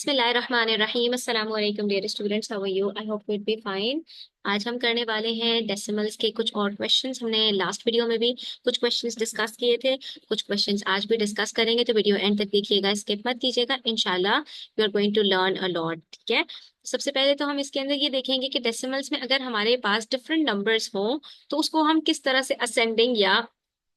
बिस्मिल्लाहिर्रहमानिर्रहीम। अस्सलाम वालेकुम dear students, how are you? I hope will be fine. आज हम करने वाले हैं डेसिमल्स के कुछ और क्वेश्चंस। हमने लास्ट वीडियो में भी कुछ क्वेश्चंस डिस्कस किए थे, कुछ क्वेश्चंस आज भी डिस्कस करेंगे, तो वीडियो एंड तक देखिएगा, स्किप मत कीजिएगा। इंशाल्लाह you are going to learn a lot. ठीक है, सबसे पहले तो हम इसके अंदर ये देखेंगे कि डेसिमल्स में अगर हमारे पास डिफरेंट नंबर्स हों तो उसको हम किस तरह से असेंडिंग या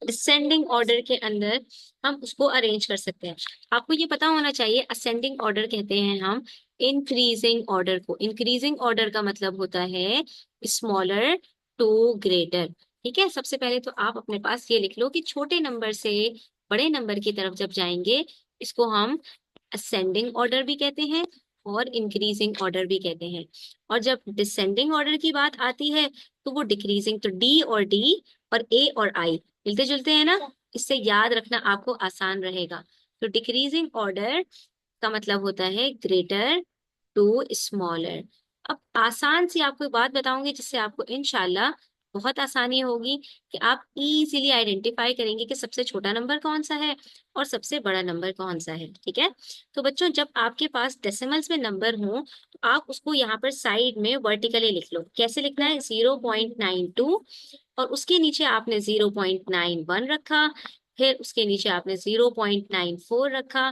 डिसेंडिंग ऑर्डर के अंदर हम उसको अरेंज कर सकते हैं। आपको ये पता होना चाहिए, असेंडिंग ऑर्डर कहते हैं हम इंक्रीजिंग ऑर्डर को। इंक्रीजिंग ऑर्डर का मतलब होता है स्मॉलर टू ग्रेटर। ठीक है, सबसे पहले तो आप अपने पास ये लिख लो कि छोटे नंबर से बड़े नंबर की तरफ जब जाएंगे इसको हम असेंडिंग ऑर्डर भी कहते हैं और इंक्रीजिंग ऑर्डर भी कहते हैं। और जब डिसेंडिंग ऑर्डर की बात आती है तो वो डिक्रीजिंग, तो डी और डी और ए और आई मिलते जुलते हैं ना, इससे याद रखना आपको आसान रहेगा। तो डिक्रीजिंग ऑर्डर का मतलब होता है ग्रेटर टू स्मॉलर। अब आसान सी आपको एक बात बताऊंगी जिससे आपको इंशाल्लाह बहुत आसानी होगी कि आप इजीली आइडेंटिफाई करेंगे कि सबसे छोटा नंबर कौन सा है और सबसे बड़ा नंबर कौन सा है। ठीक है, तो बच्चों जब आपके पास डेसिमल्स में नंबर हो तो आप उसको यहाँ पर साइड में वर्टिकली लिख लो। कैसे लिखना है? 0.92 और उसके नीचे आपने 0.91 रखा, फिर उसके नीचे आपने 0.94 रखा,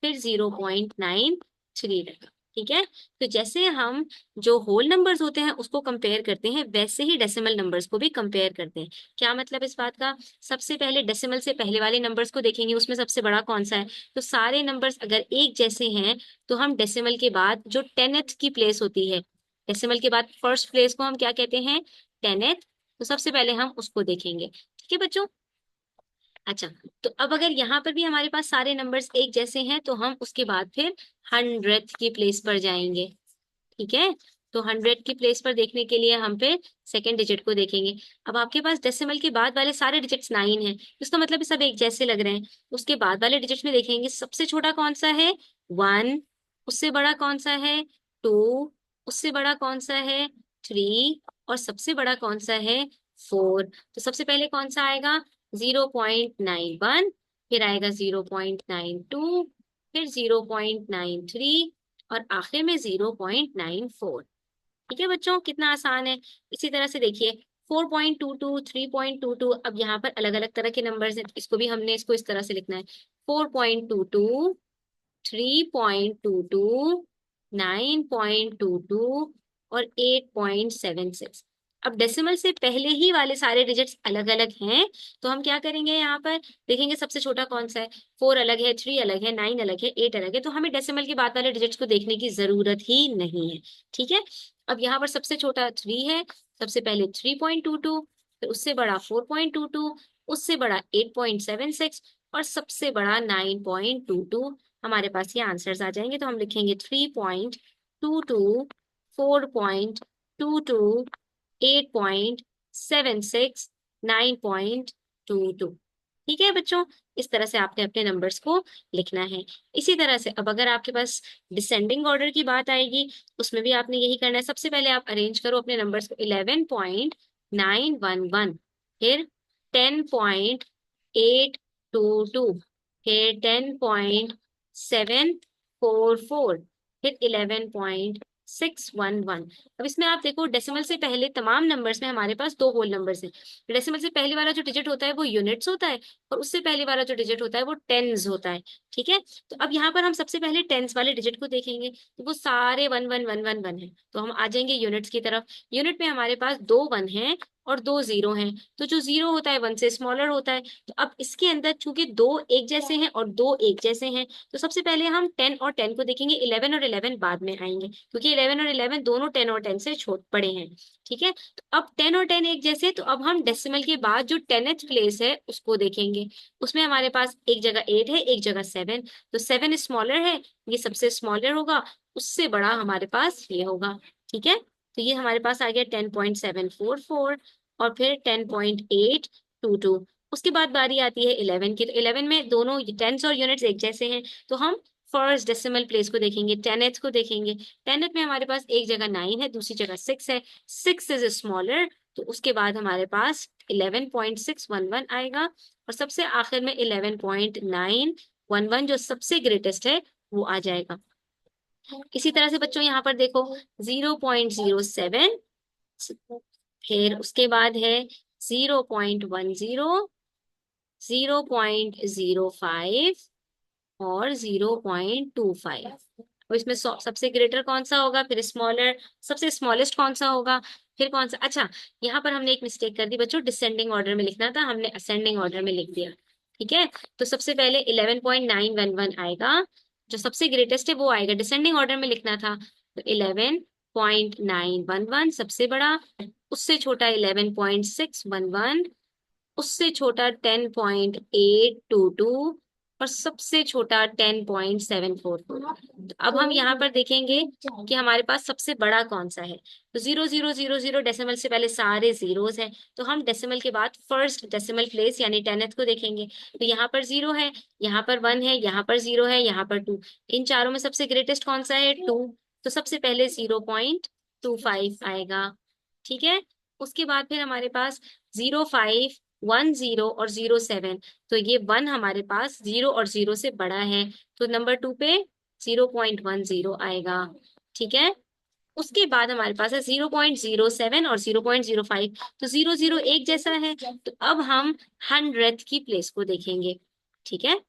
फिर 0.93 रखा। ठीक है, तो जैसे हम जो होल नंबर्स होते हैं उसको कंपेयर करते हैं वैसे ही डेसिमल नंबर्स को भी कंपेयर करते हैं। क्या मतलब इस बात का? सबसे पहले डेसिमल से पहले वाले नंबर्स को देखेंगे, उसमें सबसे बड़ा कौन सा है। तो सारे नंबर्स अगर एक जैसे हैं तो हम डेसिमल के बाद जो टेनेथ की प्लेस होती है, डेसिमल के बाद फर्स्ट प्लेस को हम क्या कहते हैं? टेनेथ। तो सबसे पहले हम उसको देखेंगे। ठीक है बच्चों, अच्छा, तो अब अगर यहाँ पर भी हमारे पास सारे नंबर्स एक जैसे हैं तो हम उसके बाद फिर हंड्रेड की प्लेस पर जाएंगे। ठीक है, तो हंड्रेड की प्लेस पर देखने के लिए हम फिर सेकेंड डिजिट को देखेंगे। अब आपके पास डेसिमल के बाद वाले सारे डिजिट्स 9 हैं, इसका मतलब सब एक जैसे लग रहे हैं। उसके बाद वाले डिजिट्स में देखेंगे सबसे छोटा कौन सा है? 1। उससे बड़ा कौन सा है? 2। उससे बड़ा कौन सा है? 3। और सबसे बड़ा कौन सा है? 4। तो सबसे पहले कौन सा आएगा? 0.91, फिर आएगा 0.92, फिर 0.93 और आखिर में 0.94। ठीक है बच्चों, कितना आसान है। इसी तरह से देखिए 4.22, 3.22। अब यहाँ पर अलग अलग तरह के नंबर्स हैं, तो इसको भी हमने इसको इस तरह से लिखना है। 4.22, 3.22, 9.22 और 8.76। अब डेसिमल से पहले ही वाले सारे डिजिट्स अलग अलग हैं, तो हम क्या करेंगे? यहाँ पर देखेंगे सबसे छोटा कौन सा है। 4 अलग है, 3 अलग है, 9 अलग है, 8 अलग है, तो हमें डेसिमल के बाद वाले डिजिट्स को देखने की जरूरत ही नहीं है। ठीक है, अब यहाँ पर सबसे छोटा 3 है, सबसे पहले 3.22, फिर उससे बड़ा 4.22, उससे बड़ा 8.76 और सबसे बड़ा 9.22। हमारे पास ये आंसर्स आ जाएंगे, तो हम लिखेंगे 3.22, 4.22, 8.76, 9.22। ठीक है बच्चों, इस तरह से आपने अपने नंबर्स को लिखना है। इसी तरह से अब अगर आपके पास डिसेंडिंग ऑर्डर की बात आएगी, उसमें भी आपने यही करना है। सबसे पहले आप अरेंज करो अपने नंबर्स को। 11.911, फिर 10.822, फिर 10.744, फिर 11.611। अब इसमें आप देखो डेसिमल से पहले तमाम नंबर्स में हमारे पास दो होल नंबर्स हैं। डेसिमल से पहले वाला जो डिजिट होता है वो यूनिट्स होता है और उससे पहले वाला जो डिजिट होता है वो टेंस होता है। ठीक है, तो अब यहाँ पर हम सबसे पहले टेंस वाले डिजिट को देखेंगे, तो वो सारे 1111 है। तो हम आ जाएंगे यूनिट्स की तरफ। यूनिट में हमारे पास दो 1 हैं और दो 0 हैं, तो जो 0 होता है 1 से स्मॉलर होता है। तो अब इसके अंदर चूंकि दो एक जैसे हैं और दो एक जैसे हैं, तो सबसे पहले हम 10 और 10 को देखेंगे। 11 और 11 बाद में आएंगे, क्योंकि 11 और 11 दोनों 10 और 10 से छोट बड़े हैं। ठीक है, तो अब 10 और 10 एक जैसे, तो अब हम डेसिमल के बाद जो 10th प्लेस है उसको देखेंगे। उसमें हमारे पास एक जगह 8 है, एक जगह 7, तो 7 स्मॉलर है, ये सबसे स्मॉलर होगा, उससे बड़ा हमारे पास ये होगा। ठीक है, तो ये हमारे पास आ गया 10.744 और फिर 10.822। उसके बाद बारी आती है 11 की, तो 11 में दोनों टेंस और यूनिट्स एक जैसे हैं, तो हम फर्स्ट डेसिमल प्लेस को देखेंगे, 10th को देखेंगे। 10th में हमारे पास एक जगह 9 है, दूसरी जगह 6 है, 6 इज स्मॉलर, तो उसके बाद हमारे पास 11.611 आएगा और सबसे आखिर में 11.911 जो सबसे ग्रेटेस्ट है वो आ जाएगा। इसी तरह से बच्चों यहाँ पर देखो 0.07, फिर उसके बाद है 0.10, 0.05 और 0.25। और इसमें सबसे ग्रेटर कौन सा होगा, फिर स्मॉलर, सबसे स्मॉलेस्ट कौन सा होगा, फिर कौन सा। अच्छा, यहाँ पर हमने एक मिस्टेक कर दी बच्चों, डिसेंडिंग ऑर्डर में लिखना था, हमने असेंडिंग ऑर्डर में लिख दिया। ठीक है, तो सबसे पहले 11.911 आएगा, जो सबसे ग्रेटेस्ट है वो आएगा, डिसेंडिंग ऑर्डर में लिखना था। तो 11.911 सबसे बड़ा, उससे छोटा 11.611, उससे छोटा 10.822 और सबसे छोटा 10.744। तो अब हम यहाँ पर देखेंगे कि हमारे पास सबसे बड़ा कौन सा है। तो 0000 डेसिमल से पहले सारे जीरोस हैं, तो हम डेसिमल के बाद फर्स्ट डेसिमल प्लेस यानी 10th को देखेंगे। तो यहाँ पर 0 है, यहाँ पर 1 है, यहाँ पर 0 है, यहाँ पर 2। इन चारों में सबसे ग्रेटेस्ट कौन सा है, 2। तो सबसे पहले 0.25 आएगा। ठीक है, उसके बाद फिर हमारे पास 05, 10 और 07। तो ये 1 हमारे पास 0 और 0 से बड़ा है, तो नंबर 2 पे 0.10 आएगा। ठीक है, उसके बाद हमारे पास है 0.07 और 0.05। तो 00 एक जैसा है, तो अब हम 100th की प्लेस को देखेंगे। ठीक है,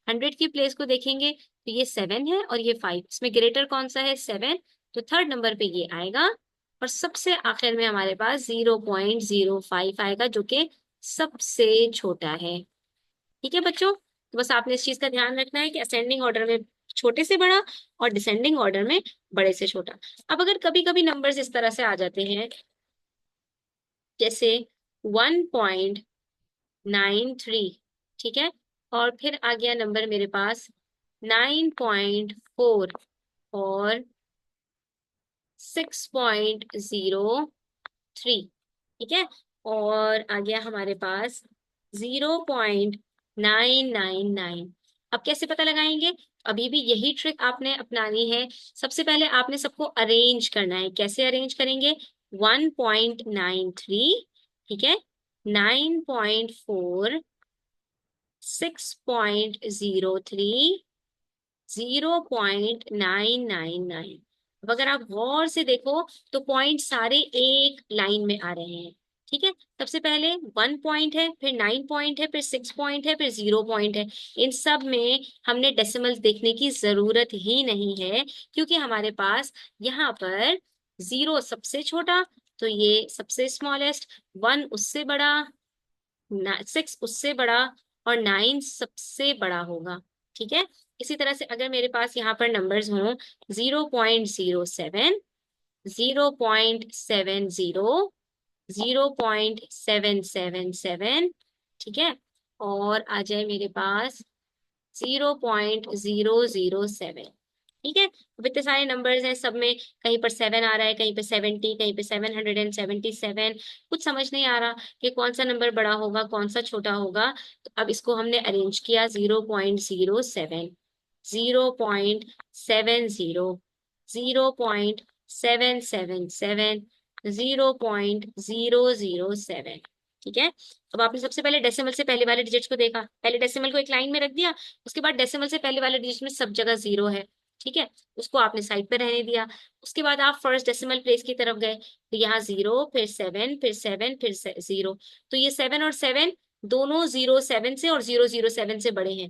100 की प्लेस को देखेंगे, तो ये 7 है और ये 5, इसमें ग्रेटर कौन सा है, 7। तो थर्ड नंबर पे ये आएगा, और सबसे आखिर में हमारे पास 0.05 आएगा, जो कि सबसे छोटा है। ठीक है बच्चों, तो बस आपने इस चीज का ध्यान रखना है कि असेंडिंग ऑर्डर में छोटे से बड़ा और डिसेंडिंग ऑर्डर में बड़े से छोटा। अब अगर कभी कभी नंबर्स इस तरह से आ जाते हैं, जैसे 1.93, ठीक है, और फिर आ गया नंबर मेरे पास 9.4 और 6.03। ठीक है, और आ गया हमारे पास 0.999। अब कैसे पता लगाएंगे, अभी भी यही ट्रिक आपने अपनानी है। सबसे पहले आपने सबको अरेंज करना है। कैसे अरेंज करेंगे, 1.93, ठीक है, 9.4, 6.03, 0.999। अब अगर आप गौर से देखो तो पॉइंट सारे एक लाइन में आ रहे हैं। ठीक है, सबसे पहले 1 पॉइंट है, फिर 9 पॉइंट है, फिर 6 पॉइंट है, फिर 0 पॉइंट है। इन सब में हमने डेसिमल्स देखने की जरूरत ही नहीं है, क्योंकि हमारे पास यहाँ पर 0 सबसे छोटा, तो ये सबसे स्मॉलेस्ट, 1 उससे बड़ा, 6 उससे बड़ा और 9 सबसे बड़ा होगा। ठीक है, इसी तरह से अगर मेरे पास यहाँ पर नंबर्स हों 0.07, 0.70, 0.777, ठीक है, और आ जाए मेरे पास 0.007। ठीक है, अब इतने सारे नंबर्स हैं, सब में कहीं पर 7 आ रहा है, कहीं पे 70, कहीं पे 777। कुछ समझ नहीं आ रहा कि कौन सा नंबर बड़ा होगा कौन सा छोटा होगा। तो अब इसको हमने अरेंज किया, 0.07, 0.70, 0.777, 0.007। ठीक है, अब आपने सबसे पहले डेसिमल से पहले वाले डिजिट्स को देखा, पहले डेसिमल को एक लाइन में रख दिया, उसके बाद डेसिमल से पहले वाले डिजिट में सब जगह 0 है। ठीक है, उसको आपने साइड पे रहने दिया। उसके बाद आप फर्स्ट डेसिमल प्लेस की तरफ गए, तो यहाँ 0, फिर 7, फिर 7, फिर 0। तो ये 7 और 7 दोनों 0.7 से और 0.07 से बड़े हैं।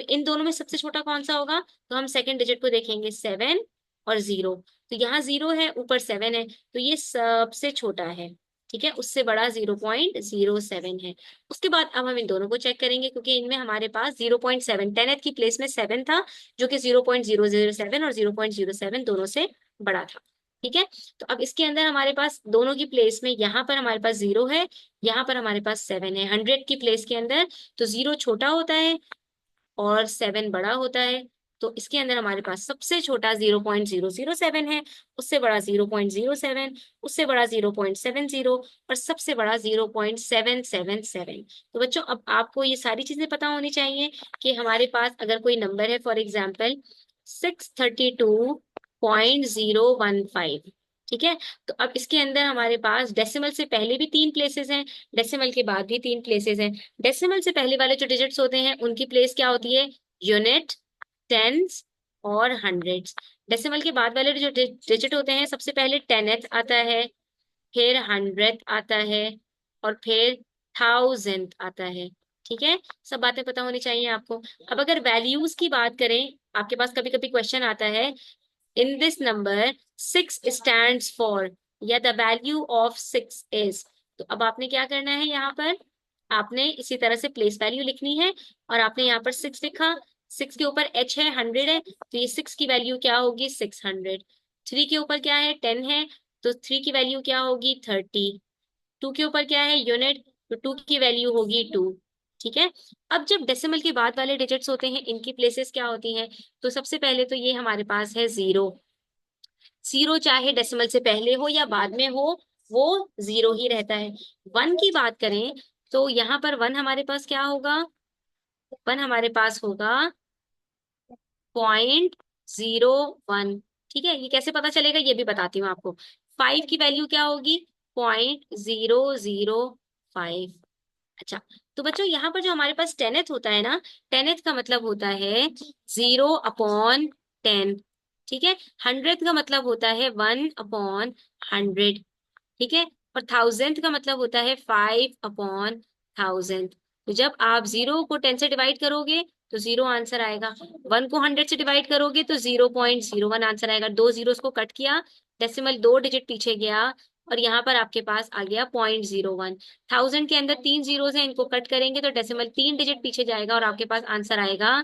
इन दोनों में सबसे छोटा कौन सा होगा, तो हम सेकंड डिजिट को देखेंगे, 7 और 0। तो यहाँ 0 है, ऊपर 7 है, तो ये सबसे छोटा है। ठीक है, उससे बड़ा 0.07 है। उसके बाद अब हम इन दोनों को चेक करेंगे, क्योंकि इनमें हमारे पास 0.7, 10th की प्लेस में 7 था, जो कि 0.007 और 0.07 दोनों से बड़ा था। ठीक है, तो अब इसके अंदर हमारे पास दोनों की प्लेस में, यहाँ पर हमारे पास 0 है, यहाँ पर हमारे पास 7 है। 100 की प्लेस के अंदर तो 0 छोटा होता है और 7 बड़ा होता है। तो इसके अंदर हमारे पास सबसे छोटा 0.007 है, उससे बड़ा 0.07, उससे बड़ा 0.70 और सबसे बड़ा 0.777। तो बच्चों, अब आपको ये सारी चीजें पता होनी चाहिए कि हमारे पास अगर कोई नंबर है, फॉर एग्जाम्पल 632.015, ठीक है, तो अब इसके अंदर हमारे पास डेसिमल से पहले भी 3 प्लेसेस हैं, डेसिमल के बाद भी 3 प्लेसेस हैं। डेसिमल से पहले वाले जो डिजिट्स होते हैं उनकी प्लेस क्या होती है, यूनिट, टेंस और हंड्रेड्स। डेसिमल के बाद वाले जो डिजिट होते हैं, सबसे पहले टेनेथ आता है, फिर हंड्रेड आता है, और फिर थाउजेंड आता है। ठीक है, सब बातें पता होनी चाहिए आपको। अब अगर वैल्यूज की बात करें, आपके पास कभी कभी क्वेश्चन आता है, in this number 6 stands for, या द वैल्यू ऑफ 6 इज। तो अब आपने क्या करना है, यहाँ पर आपने इसी तरह से प्लेस वैल्यू लिखनी है, और आपने यहाँ पर 6 लिखा, 6 के ऊपर h है, 100 है, तो ये 6 की वैल्यू क्या होगी, 600। 3 के ऊपर क्या है, 10 है, तो 3 की वैल्यू क्या होगी, 30। 2 के ऊपर क्या है, यूनिट, तो 2 की वैल्यू होगी 2। ठीक है। अब जब डेसिमल के बाद वाले डिजिट्स होते हैं, इनकी प्लेसेस क्या होती हैं, तो सबसे पहले तो ये हमारे पास है जीरो। जीरो चाहे डेसिमल से पहले हो या बाद में हो, वो जीरो ही रहता है। वन की बात करें, तो यहाँ पर वन हमारे पास क्या होगा, वन हमारे पास होगा 0.01। ठीक है, ये कैसे पता चलेगा ये भी बताती हूँ आपको। 5 की वैल्यू क्या होगी, 0.005। अच्छा, तो बच्चों यहाँ पर जो हमारे पास टेनेथ होता है ना, टेनेथ का मतलब होता है 0/10। ठीक है, हंड्रेड का मतलब होता है 1/100। ठीक है, और थाउजेंड का मतलब होता है 5/1000। तो जब आप 0 को 10 से डिवाइड करोगे तो 0 आंसर आएगा, 1 को 100 से डिवाइड करोगे तो 0.01 आंसर आएगा। दो जीरोस को कट किया, डेसिमल दो डिजिट पीछे गया, और यहाँ पर आपके पास आ गया 0.01। थाउजेंड के अंदर तीन जीरोस हैं, इनको कट करेंगे तो डेसिमल तीन डिजिट पीछे जाएगा, और आपके पास आंसर आएगा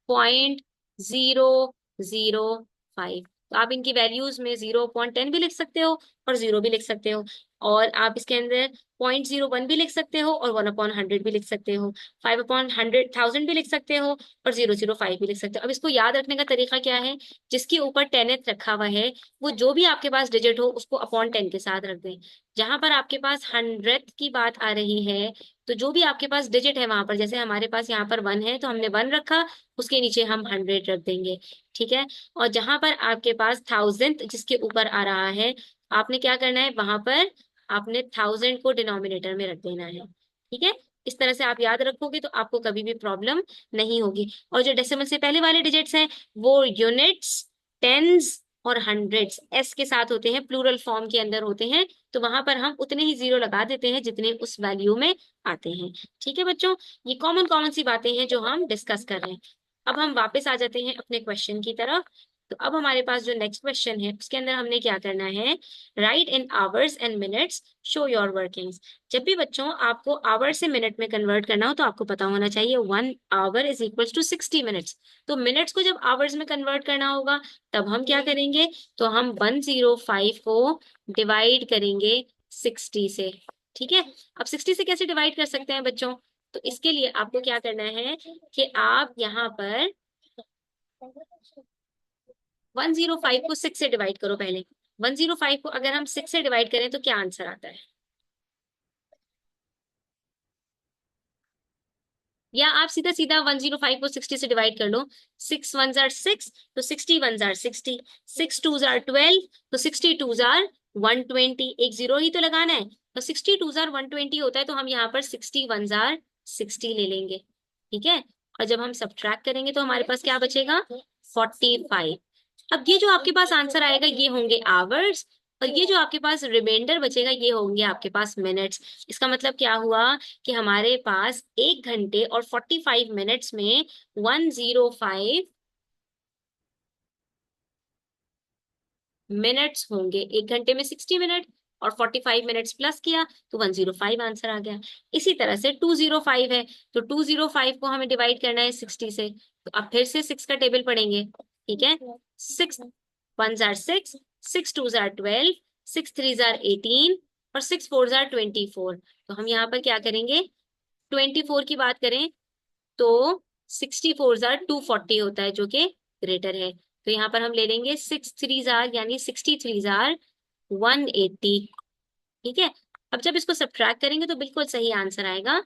0.005। तो आप इनकी वैल्यूज में 0/10 भी लिख सकते हो, और जीरो भी लिख सकते हो, और आप इसके अंदर 0.01 भी लिख सकते हो, और 1/100 भी लिख सकते हो, 5/100,000 भी लिख सकते हो, और 005 भी लिख सकते हो। अब इसको याद रखने का तरीका क्या है, जिसके ऊपर टेनेथ रखा हुआ है, वो जो भी आपके पास डिजिट हो उसको अपॉन 10 के साथ रख दें। जहां पर आपके पास हंड्रेड की बात आ रही है, तो जो भी आपके पास डिजिट है वहां पर, जैसे हमारे पास यहाँ पर वन है तो हमने वन रखा, उसके नीचे हम 100 रख देंगे। ठीक है, और जहां पर आपके पास थाउजेंड जिसके ऊपर आ रहा है, आपने क्या करना है, वहां पर आपने थाउजेंड को डिनोमिनेटर में रख देना है। ठीक है, इस तरह से आप याद रखोगे तो आपको कभी भी प्रॉब्लम नहीं होगी। और जो डेसिमल से पहले वाले डिजिट्स हैं, वो यूनिट्स, टेंस और हंड्रेड्स एस के साथ होते हैं, प्लूरल फॉर्म के अंदर होते हैं, तो वहां पर हम उतने ही जीरो लगा देते हैं जितने उस वैल्यू में आते हैं। ठीक है बच्चों, ये कॉमन कॉमन सी बातें हैं जो हम डिस्कस कर रहे हैं। अब हम वापस आ जाते हैं अपने क्वेश्चन की तरफ। तो अब हमारे पास जो नेक्स्ट क्वेश्चन है, उसके अंदर हमने क्या करना है, right in hours and minutes, show your workings. जब भी बच्चों आपको आवर से मिनट में कन्वर्ट करना हो, तो आपको पता होना चाहिए 1 hour is equal to 60 minutes. तो मिनट्स को जब आवर्स में कन्वर्ट करना होगा, तब हम क्या करेंगे, तो हम 105 को डिवाइड करेंगे 60 से। ठीक है, अब 60 से कैसे डिवाइड कर सकते हैं बच्चों, तो इसके लिए आपको क्या करना है कि आप यहाँ पर 105 को 6 से डिवाइड करो पहले। 105 को अगर हम 6 से डिवाइड करें तो क्या आंसर आता है, या आप सीधा सीधा 105 को 60 से डिवाइड कर लो। 6 1 जार 6, तो 60 1 जार 60, 6 2 जार 12, तो 62 जार 120, एक जीरो ही तो लगाना है, तो 62 जार 120 होता है, तो हम यहाँ पर 61 जार 60 ले लेंगे। ठीक है, और जब हम सब्ट्रैक्ट करेंगे तो हमारे पास क्या बचेगा, 45। अब ये जो आपके पास आंसर आएगा ये होंगे आवर्स, और ये जो आपके पास रिमाइंडर बचेगा ये होंगे आपके पास मिनट्स। इसका मतलब क्या हुआ कि हमारे पास 1 घंटे और 45 मिनट्स में 105 मिनट्स होंगे। 1 घंटे में 60 मिनट, और 45 मिनट्स प्लस किया तो 105 आंसर आ गया। इसी तरह से 205 है, तो 205 को हमें डिवाइड करना है 60 से, तो अब फिर से 6 का टेबल पढ़ेंगे। ठीक है, 6 1 जार 6, 6 2 जार 12, 6 3 जार 18, और 6 4 जार 24। तो हम यहाँ पर क्या करेंगे, 24 की बात करें तो 64 जार 240 होता है, जो कि ग्रेटर है। तो यहाँ पर हम ले लेंगे 6 3 जार, यानी 63 जार 180। ठीक है, अब जब इसको सब्ट्रैक्ट करेंगे तो बिल्कुल सही आंसर आएगा।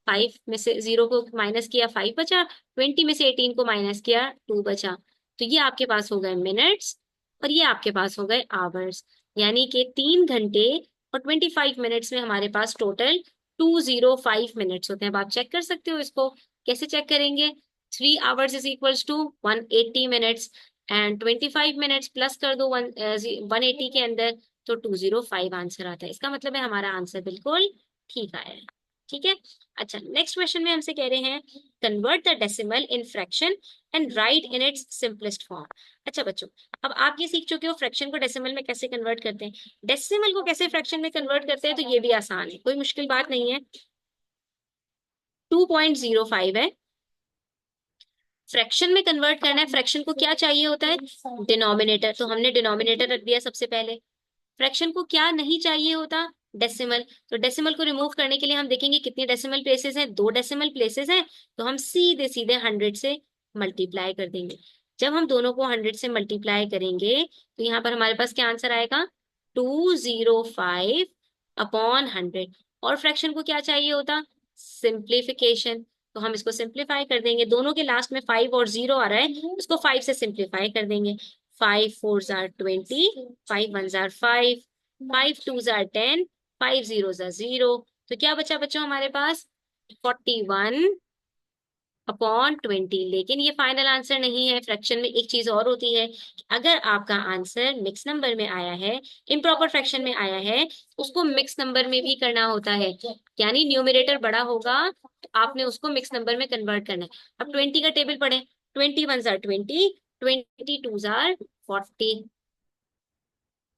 5 में से 0 को माइनस किया 5 बचा, 20 में से 18 को माइनस किया 2 बचा। तो ये आपके पास हो गए मिनट्स, और ये आपके पास हो गए आवर्स, यानी कि 3 घंटे और 25 मिनट्स में हमारे पास टोटल 205 मिनट्स होते हैं। अब आप चेक कर सकते हो इसको, कैसे चेक करेंगे, 3 hours is equals to 180 minutes, and 25 minutes plus कर दो 180 के अंदर, तो 205 आंसर आता है। इसका मतलब है हमारा आंसर बिल्कुल ठीक आया है। ठीक है। अच्छा, नेक्स्ट क्वेश्चन में हमसे कह रहे हैं convert the decimal in fraction and right in its simplest form. अच्छा बच्चों, अब आप ये सीख चुके हो फ्रैक्शन को डेसिमल में कैसे कन्वर्ट करते हैं। डेसिमल को कैसे फ्रैक्शन में कन्वर्ट करते हैं, तो ये भी आसान है, कोई मुश्किल बात नहीं है। 2.05 है, फ्रैक्शन में कन्वर्ट करना है। फ्रैक्शन को क्या चाहिए होता है, डिनोमिनेटर, तो हमने डिनोमिनेटर रख दिया सबसे पहले। फ्रैक्शन को क्या नहीं चाहिए होता, डेसिमल, तो डेसिमल को रिमूव करने के लिए हम देखेंगे कितनी डेसिमल प्लेसेस हैं, 2 डेसिमल प्लेसेस हैं, तो हम सीधे सीधे 100 से मल्टीप्लाई कर देंगे। जब हम दोनों को 100 से मल्टीप्लाई करेंगे तो यहाँ पर हमारे पास क्या आंसर आएगा, 205/100। और फ्रैक्शन को क्या चाहिए होता, सिंप्लीफिकेशन, तो हम इसको सिंप्लीफाई कर देंगे। दोनों के लास्ट में 5 और 0 आ रहा है, उसको 5 से सिंप्लीफाई कर देंगे। 5 4 जार 20, 5 1 जार 5, 5 2 जार 10, 5 0 जार 0, तो क्या बचा बच्चों हमारे पास, 41/20। लेकिन ये फाइनल आंसर नहीं है। फ्रैक्शन में एक चीज और होती है कि अगर आपका आंसर मिक्स नंबर में आया है, इम्प्रॉपर फ्रैक्शन में आया है, उसको मिक्स नंबर में भी करना होता है। यानी न्यूमरेटर बड़ा होगा तो आपने उसको मिक्स नंबर में कन्वर्ट करना है। अब 20 का टेबल पढ़े, 21 जार 20, 22 जार 40।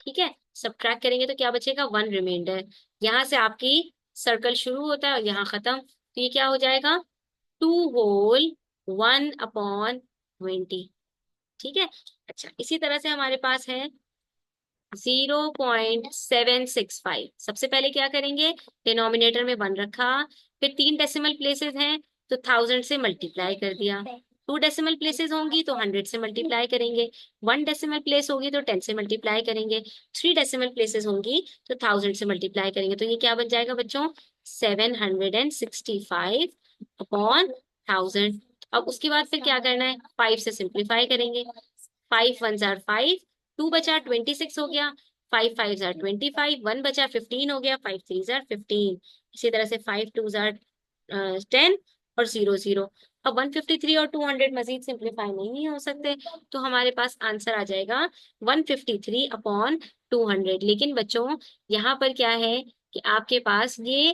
ठीक है, सब्ट्रैक्ट करेंगे तो क्या बचेगा, 1 रिमाइंडर। यहाँ से आपकी सर्कल शुरू होता है और यहाँ खत्म, तो ये क्या हो जाएगा, 2 होल 1/20। ठीक है। अच्छा, इसी तरह से हमारे पास है 0.765। सबसे पहले क्या करेंगे, डिनोमिनेटर में 1 रखा, फिर 3 डेसिमल प्लेसेस हैं तो 1000 से मल्टीप्लाई कर दिया। 2 डेसिमल प्लेसेस होंगी तो 100 से मल्टीप्लाई करेंगे। 1 डेसिमल प्लेस होगी तो 10 से मल्टीप्लाई करेंगे। 3 डेसिमल प्लेसेस होंगी तो 1000 से मल्टीप्लाई करेंगे। तो ये क्या बन जाएगा बच्चों, 765/1000। अब उसके बाद फिर क्या करना है, 5 से सिंप्लीफाई करेंगे। 5 1 जार 5, 2 बचा 26 हो गया, 5 5 जार 25, 1 बचा 15 हो गया, 5 3 जार 15। इसी तरह से 5 2 जार 10 और 0 0। अब 153 और 200 मजीद सिंप्लीफाई नहीं हो सकते, तो हमारे पास आंसर आ जाएगा 153/200। लेकिन बच्चों यहाँ पर क्या है कि आपके पास ये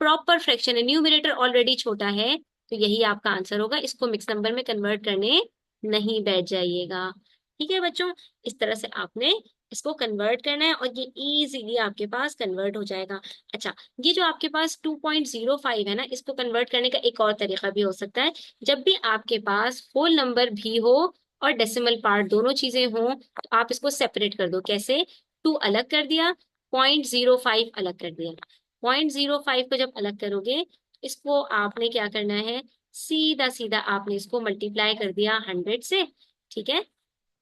प्रॉपर फ्रैक्शन है, न्यूमरेटर ऑलरेडी छोटा है, तो यही आपका आंसर होगा। इसको मिक्स नंबर में कन्वर्ट करने नहीं बैठ जाइएगा। ठीक है बच्चों, इस तरह से आपने इसको कन्वर्ट करना है और ये इजीली आपके पास कन्वर्ट हो जाएगा। अच्छा, ये जो आपके पास 2.05 है ना, इसको कन्वर्ट करने का एक और तरीका भी हो सकता है। जब भी आपके पास होल नंबर भी हो और डेसिमल पार्ट दोनों चीजें हों, तो आप इसको सेपरेट कर दो। कैसे, 2 अलग कर दिया, 0.05 अलग कर दिया। 0.05 को जब अलग करोगे, इसको आपने क्या करना है, सीधा सीधा आपने इसको मल्टीप्लाई कर दिया 100 से। ठीक है,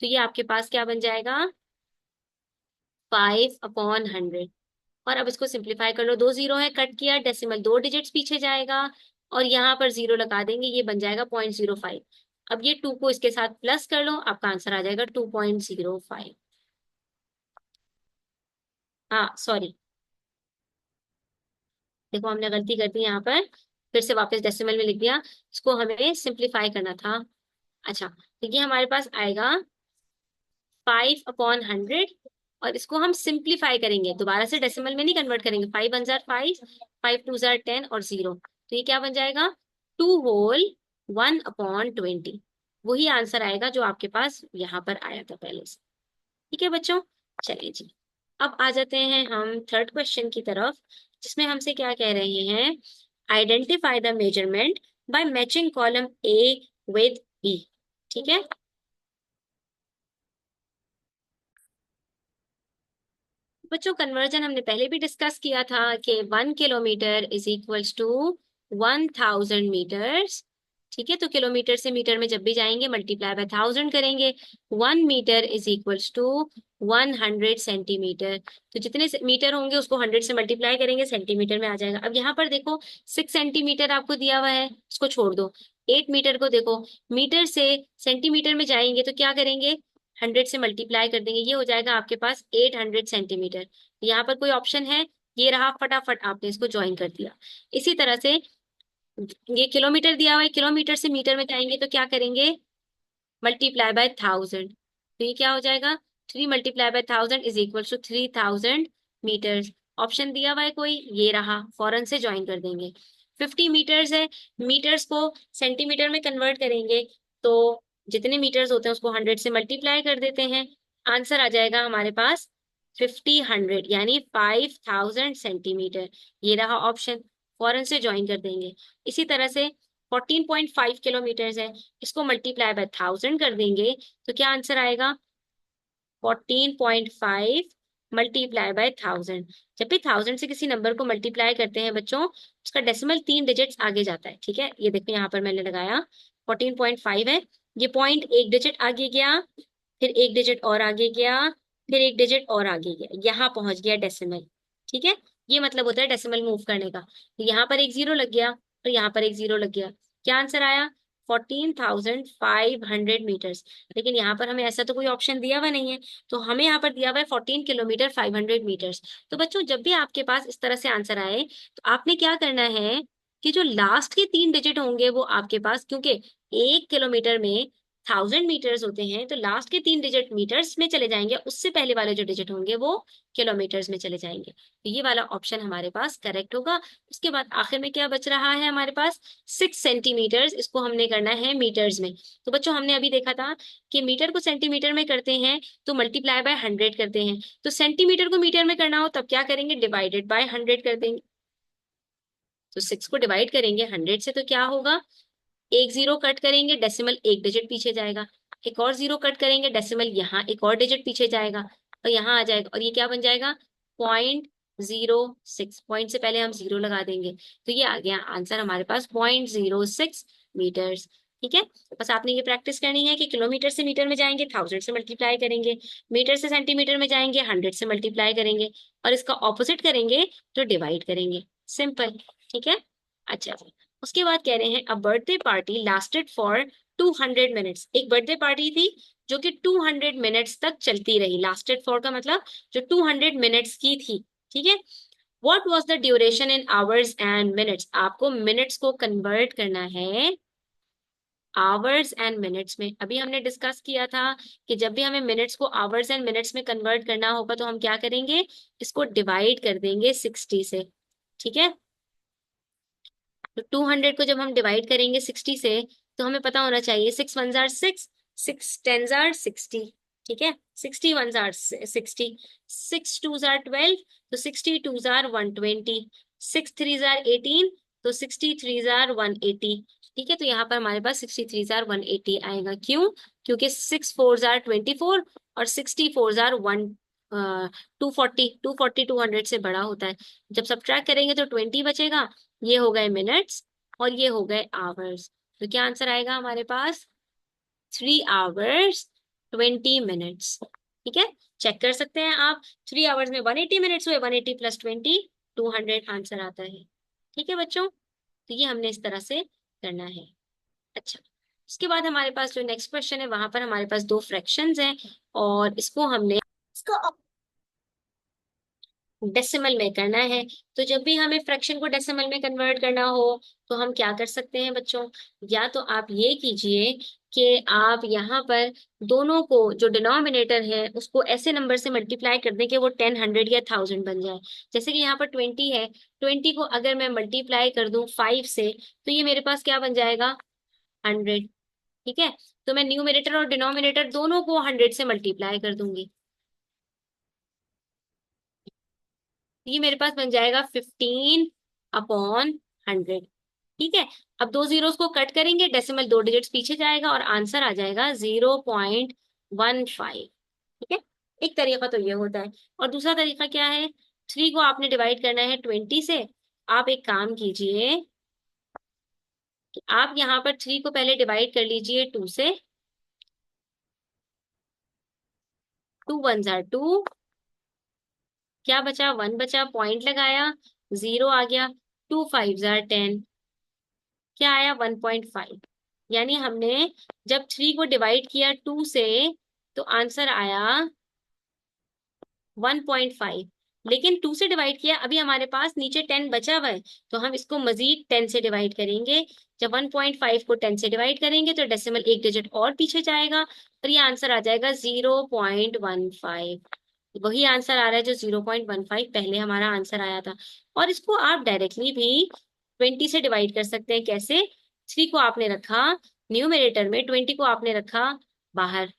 तो ये आपके पास क्या बन जाएगा, 5/100। और अब इसको सिंप्लीफाई कर लो, 2 0 है, कट किया, डेसिमल 2 डिजिट्स पीछे जाएगा और यहाँ पर 0 लगा देंगे, ये बन जाएगा 0.05। अब ये 2 को इसके साथ प्लस कर लो, आपका आंसर आ जाएगा 2.05। हाँ सॉरी, देखो हमने गलती कर दी यहाँ पर, फिर से वापस डेसिमल में लिख दिया, इसको हमें सिंप्लीफाई करना था। अच्छा, तो ये हमारे पास आएगा 5/100 और इसको हम सिंप्लीफाई करेंगे, दोबारा से डेसिमल में नहीं कन्वर्ट करेंगे। 5 1 जार 5, 5 2 जार 10 और 0, तो ये क्या बन जाएगा, 2 होल 1/20। वही आंसर आएगा जो आपके पास यहाँ पर आया था पहले से। ठीक है बच्चों, चलिए जी, अब आ जाते हैं हम थर्ड क्वेश्चन की तरफ, जिसमें हमसे क्या कह रहे हैं, identify the measurement by matching column A with B. ठीक है, बच्चों कन्वर्जन हमने पहले भी डिस्कस किया था कि 1 kilometre is equals to 1000 metres. ठीक है, तो किलोमीटर से मीटर में जब भी जाएंगे मल्टीप्लाई बाय 1000 करेंगे। 1 metre is equals to 100 centimetre, तो जितने मीटर होंगे उसको 100 से मल्टीप्लाई करेंगे, सेंटीमीटर में आ जाएगा। अब यहाँ पर देखो 6 सेंटीमीटर आपको दिया हुआ है, उसको छोड़ दो। 8 मीटर को देखो, मीटर से सेंटीमीटर में जाएंगे तो क्या करेंगे, 100 से मल्टीप्लाई कर देंगे, ये हो जाएगा आपके पास 800 सेंटीमीटर। यहाँ पर कोई ऑप्शन है, ये रहा, फटाफट आपने इसको ज्वाइन कर दिया। इसी तरह से ये किलोमीटर दिया हुआ है, किलोमीटर से मीटर में जाएंगे तो क्या करेंगे, मल्टीप्लाई बाय 1000, तो ये क्या हो जाएगा, 3 multiply by 1000 is equal to 3000 metres. Option दिया हुआ है कोई, ये रहा, फौरन से ज्वाइन कर देंगे। 50 मीटर्स है, मीटर्स को सेंटीमीटर में कन्वर्ट करेंगे तो जितने मीटर्स होते हैं उसको 100 से मल्टीप्लाई कर देते हैं, आंसर आ जाएगा हमारे पास 50 100 यानी 5000 सेंटीमीटर। ये रहा ऑप्शन, फौरन से ज्वाइन कर देंगे। इसी तरह से 14.5 किलोमीटर है, इसको मल्टीप्लाई बाय 1000 कर देंगे तो क्या आंसर आएगा, 14.5 मल्टीप्लाई बाय 1000। जब भी 1000 से किसी नंबर को मल्टीप्लाई करते हैं बच्चों, उसका डेसिमल 3 डिजिट्स आगे जाता है, ठीक है। ये देखो यहाँ पर मैंने लगाया 14.5 है, ये पॉइंट एक डिजिट आगे गया, फिर एक डिजिट और आगे गया, फिर एक डिजिट और आगे गया, यहाँ पहुंच गया डेसिमल, ठीक है। ये मतलब होता है डेसिमल मूव करने का। तो यहाँ पर एक जीरो लग गया और यहाँ पर एक जीरो लग गया, क्या आंसर आया, 14,500 मीटर्स। लेकिन यहाँ पर हमें ऐसा तो कोई ऑप्शन दिया हुआ नहीं है, तो हमें यहाँ पर दिया हुआ है 14 किलोमीटर 500 मीटर्स। तो बच्चों जब भी आपके पास इस तरह से आंसर आए तो आपने क्या करना है कि जो लास्ट के 3 डिजिट होंगे वो आपके पास, क्योंकि 1 किलोमीटर में 1000 मीटर्स होते हैं, तो लास्ट के 3 डिजिट मीटर्स में चले जाएंगे, उससे पहले वाले जो डिजिट होंगे वो किलोमीटर्स में चले जाएंगे। तो ये वाला ऑप्शन हमारे पास करेक्ट होगा। उसके बाद आखिर में क्या बच रहा है हमारे पास, 6 सेंटीमीटर्स, इसको हमने करना है मीटर्स में। तो बच्चों हमने अभी देखा था कि मीटर को सेंटीमीटर में करते हैं तो मल्टीप्लाई बाय 100 करते हैं, तो सेंटीमीटर को मीटर में करना हो तब क्या करेंगे, डिवाइडेड बाय 100 कर देंगे। तो 6 को डिवाइड करेंगे 100 से तो क्या होगा, एक जीरो कट करेंगे, डेसिमल एक डिजिट पीछे जाएगा, एक और जीरो कट करेंगे, डेसिमल यहाँ एक और डिजिट पीछे जाएगा और यहाँ आ जाएगा, और ये क्या बन जाएगा, 0.06। पॉइंट से पहले हम जीरो लगा देंगे, तो ये आ गया आंसर हमारे पास 0.06 मीटर्स, ठीक है। बस आपने ये प्रैक्टिस करनी है कि किलोमीटर से मीटर में जाएंगे 1000 से मल्टीप्लाई करेंगे, मीटर से सेंटीमीटर में जाएंगे 100 से मल्टीप्लाई करेंगे, और इसका ऑपोजिट करेंगे तो डिवाइड करेंगे, सिंपल, ठीक है। अच्छा, उसके बाद कह रहे हैं a birthday party lasted for 200 minutes. एक बर्थडे पार्टी थी जो कि 200 मिनट्स तक चलती रही, लास्टेड फॉर का मतलब जो 200 मिनट्स की थी, ठीक है। What was the duration in hours and minutes, आपको मिनट्स को कन्वर्ट करना है आवर्स एंड मिनट्स में। अभी हमने डिस्कस किया था कि जब भी हमें मिनट्स को आवर्स एंड मिनट्स में कन्वर्ट करना होगा तो हम क्या करेंगे, इसको डिवाइड कर देंगे 60 से, ठीक है। तो 200 को जब हम डिवाइड करेंगे 60 से तो हमें पता होना चाहिए 6 1 6, 6 10 60, ठीक है। 60 1 60, 6 2 12, तो 62 120, 6 3 18, तो 63 180, ठीक है। तो यहाँ पर हमारे पास 63 180 आएगा, क्यों, क्योंकि 6 4 24 और 64 240 200 से बड़ा होता है। जब सब्ट्रैक्ट करेंगे तो 20 बचेगा, ये हो गए मिनट्स और ये हो गए आवर्स। तो क्या आंसर आएगा हमारे पास, 3 hours 20 minutes, ठीक है। चेक कर सकते हैं आप, 3 hours में 180 मिनट्स हुए, 180 + 20 200 आंसर आता है, ठीक है बच्चों। तो ये हमने इस तरह से करना है। अच्छा, उसके बाद हमारे पास जो नेक्स्ट क्वेश्चन है वहां पर हमारे पास दो फ्रैक्शंस हैं और इसको हमने डेसिमल में करना है। तो जब भी हमें फ्रैक्शन को डेसिमल में कन्वर्ट करना हो तो हम क्या कर सकते हैं बच्चों, या तो आप ये कीजिए कि आप यहाँ पर दोनों को जो डिनोमिनेटर है उसको ऐसे नंबर से मल्टीप्लाई कर दें कि वो 10 100 या 1000 बन जाए। जैसे कि यहाँ पर 20 है, 20 को अगर मैं मल्टीप्लाई कर दूं 5 से तो ये मेरे पास क्या बन जाएगा, 100, ठीक है। तो मैं न्यूमिनेटर और डिनोमिनेटर दोनों को 100 से मल्टीप्लाई कर दूंगी, ये मेरे पास बन जाएगा 15/100, ठीक है। अब दो जीरोस को कट करेंगे, डेसिमल दो डिजिट्स पीछे जाएगा और आंसर आ जाएगा 0.15, ठीक है। एक तरीका तो ये होता है, और दूसरा तरीका क्या है, 3 को आपने डिवाइड करना है 20 से। आप एक काम कीजिए कि आप यहाँ पर 3 को पहले डिवाइड कर लीजिए 2 से, 2 1 2, क्या बचा, 1 बचा, पॉइंट लगाया, जीरो आ गया, 2 5 10, क्या आया, 1.5। यानी हमने जब 3 को डिवाइड किया 2 से तो आंसर आया 1.5। लेकिन 2 से डिवाइड किया, अभी हमारे पास नीचे 10 बचा हुआ है, तो हम इसको मजीद 10 से डिवाइड करेंगे। जब 1.5 को 10 से डिवाइड करेंगे तो डेसिमल एक डिजिट और पीछे जाएगा और ये आंसर आ जाएगा 0.15। वही आंसर आ रहा है जो 0.15 पहले हमारा आंसर आया था। और इसको आप डायरेक्टली भी 20 से डिवाइड कर सकते हैं। कैसे? 3 को आपने रखा न्यूमरेटर में, 20 को आपने रखा बाहर।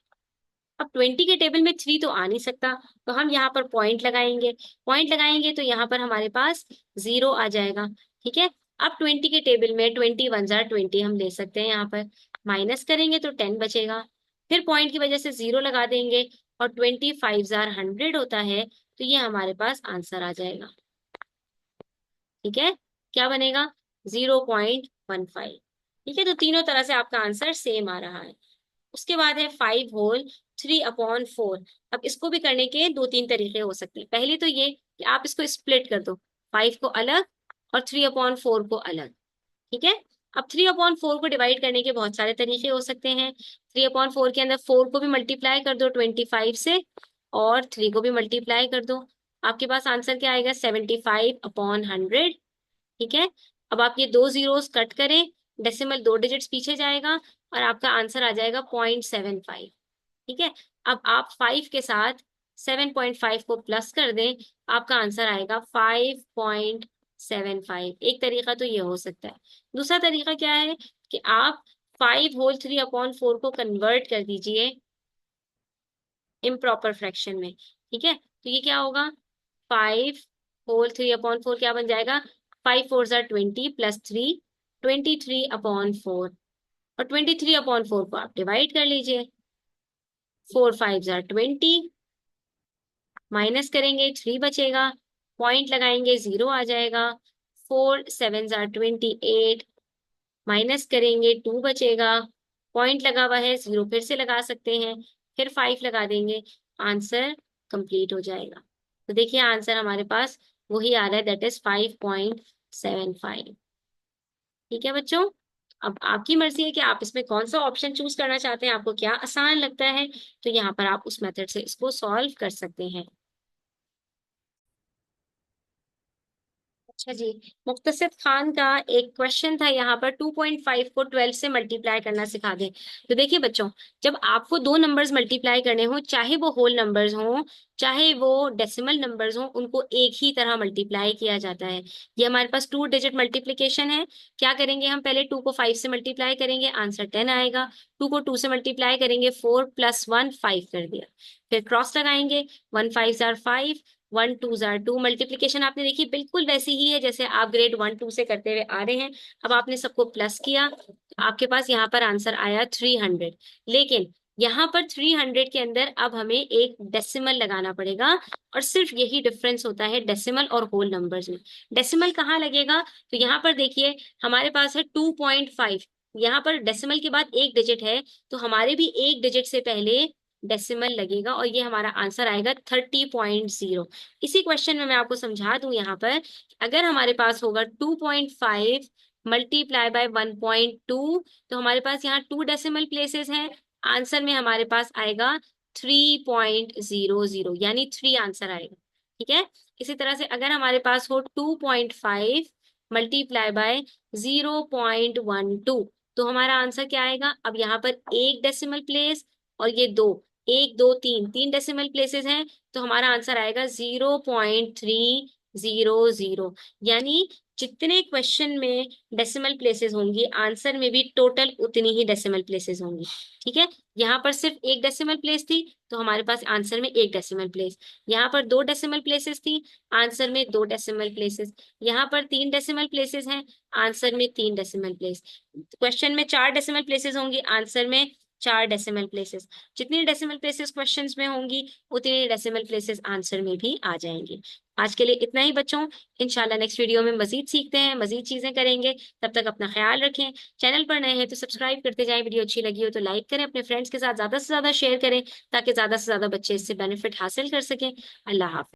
अब 20 के टेबल में 3 तो आ नहीं सकता, तो हम यहाँ पर पॉइंट लगाएंगे। पॉइंट लगाएंगे तो यहाँ पर हमारे पास 0 आ जाएगा। ठीक है। अब 20 के टेबल में 20 1 जार 20 हम ले सकते हैं, यहाँ पर माइनस करेंगे तो 10 बचेगा। फिर पॉइंट की वजह से 0 लगा देंगे और 20 5 जार 100 होता है, तो ये हमारे पास आंसर आ जाएगा। ठीक है। क्या बनेगा? 0.15। ठीक है, तो तीनों तरह से आपका आंसर सेम आ रहा है। उसके बाद है 5 होल 3/4। अब इसको भी करने के 2-3 तरीके हो सकते हैं। पहले तो ये कि आप इसको स्प्लिट कर दो, 5 को अलग और 3/4 को अलग। ठीक है। अब 3/4 को डिवाइड करने के बहुत सारे तरीके हो सकते हैं। 3/4 के अंदर 4 को भी मल्टीप्लाई कर दो 25 से, और 3 को भी मल्टीप्लाई कर दो। आपके पास आंसर क्या आएगा? 75/100। ठीक है। अब आप ये दो जीरोस कट करें, डेसिमल 2 डिजिट्स पीछे जाएगा और आपका आंसर आ जाएगा 0.75। ठीक है। अब आप 5 के साथ 7.5 को प्लस कर दें, आपका आंसर आएगा 5.75। एक तरीका तो ये हो सकता है। दूसरा तरीका क्या है कि आप 5 होल 3/4 को कन्वर्ट कर दीजिए इम्प्रॉपर फ्रैक्शन में। ठीक है, तो ये क्या होगा? 5 होल 3/4 क्या बन जाएगा? 5 4 जार 20 प्लस 3, 23/4। और 23/4 को आप डिवाइड कर लीजिए। 4 5 जार 20, माइनस करेंगे 3 बचेगा, पॉइंट लगाएंगे 0 आ जाएगा। 4 7 जार 28, माइनस करेंगे 2 बचेगा, पॉइंट लगा हुआ है 0 फिर से लगा सकते हैं, फिर 5 लगा देंगे, आंसर कंप्लीट हो जाएगा। तो देखिए आंसर हमारे पास वही आ रहा है, दैट इज 5.75। ठीक है बच्चों। अब आपकी मर्जी है कि आप इसमें कौन सा ऑप्शन चूज करना चाहते हैं, आपको क्या आसान लगता है, तो यहाँ पर आप उस मेथड से इसको सॉल्व कर सकते हैं। अच्छा जी, मुक्तसिद खान का एक क्वेश्चन था यहाँ पर, 2.5 को 12 से मल्टीप्लाई करना सिखा दें। तो देखिए बच्चों, जब आपको दो नंबर्स मल्टीप्लाई करने हो, चाहे वो होल नंबर्स हो चाहे वो डेसिमल नंबर्स हो, उनको एक ही तरह मल्टीप्लाई किया जाता है। ये हमारे पास 2 डिजिट मल्टीप्लीकेशन है। क्या करेंगे हम? पहले 2 को 5 से मल्टीप्लाई करेंगे, आंसर 10 आएगा। 2 को 2 से मल्टीप्लाई करेंगे, 4 + 1 5 कर दिया। फिर क्रॉस लगाएंगे, 1 5 जार 5, 1 2 जार 2। मल्टीप्लीकेशन आपने देखी बिल्कुल वैसी ही है जैसे आप ग्रेड 1 2 से करते हुए आ रहे हैं। अब आपने सबको प्लस किया, तो आपके पास यहाँ पर आंसर आया 300। लेकिन यहाँ पर 300 के अंदर अब हमें एक डेसिमल लगाना पड़ेगा, और सिर्फ यही डिफरेंस होता है डेसिमल और होल नंबर्स में। डेसिमल कहाँ लगेगा? तो यहाँ पर देखिए हमारे पास है 2.5, यहाँ पर डेसिमल के बाद एक डिजिट है, तो हमारे भी एक डिजिट से पहले डेसिमल लगेगा और ये हमारा आंसर आएगा 30.0। इसी क्वेश्चन में मैं आपको समझा दूं यहाँ पर, अगर हमारे पास होगा 2.5 मल्टीप्लाई बाय 1.2, तो हमारे पास यहाँ 2 डेसिमल प्लेसेस हैं, आंसर में हमारे पास आएगा 3.00, यानी 3 आंसर आएगा। ठीक है। इसी तरह से अगर हमारे पास हो 2.5 मल्टीप्लाई बाय 0.12, तो हमारा आंसर क्या आएगा? अब यहाँ पर एक डेसिमल प्लेस और ये दो, 1 2 3 3 डेसिमल प्लेसेस हैं, तो हमारा आंसर आएगा 0.300। यानी जितने क्वेश्चन में डेसिमल प्लेसेस होंगी, आंसर में भी टोटल उतनी ही डेसिमल प्लेसेस होंगी। ठीक है। यहाँ पर सिर्फ एक डेसिमल प्लेस थी, तो हमारे पास आंसर में एक डेसिमल प्लेस। यहाँ पर 2 डेसिमल प्लेसेस थी, आंसर में 2 डेसिमल प्लेसेस। यहाँ पर 3 डेसिमल प्लेसेस हैं, आंसर में 3 डेसिमल प्लेस। क्वेश्चन में 4 डेसिमल प्लेसेस होंगी, आंसर में 4 डेसिमल प्लेसेस। जितनी डेसिमल प्लेसेस क्वेश्चंस में होंगी, उतनी डेसिमल प्लेसेस आंसर में भी आ जाएंगी। आज के लिए इतना ही बच्चों, इंशाल्लाह नेक्स्ट वीडियो में मजीद सीखते हैं, मजीद चीजें करेंगे। तब तक अपना ख्याल रखें। चैनल पर नए हैं तो सब्सक्राइब करते जाएं, वीडियो अच्छी लगी हो तो लाइक करें, अपने फ्रेंड्स के साथ ज्यादा से ज्यादा शेयर करें, ताकि ज्यादा से ज्यादा बच्चे इससे बेनिफिट हासिल कर सकें। अल्लाह हाफिज।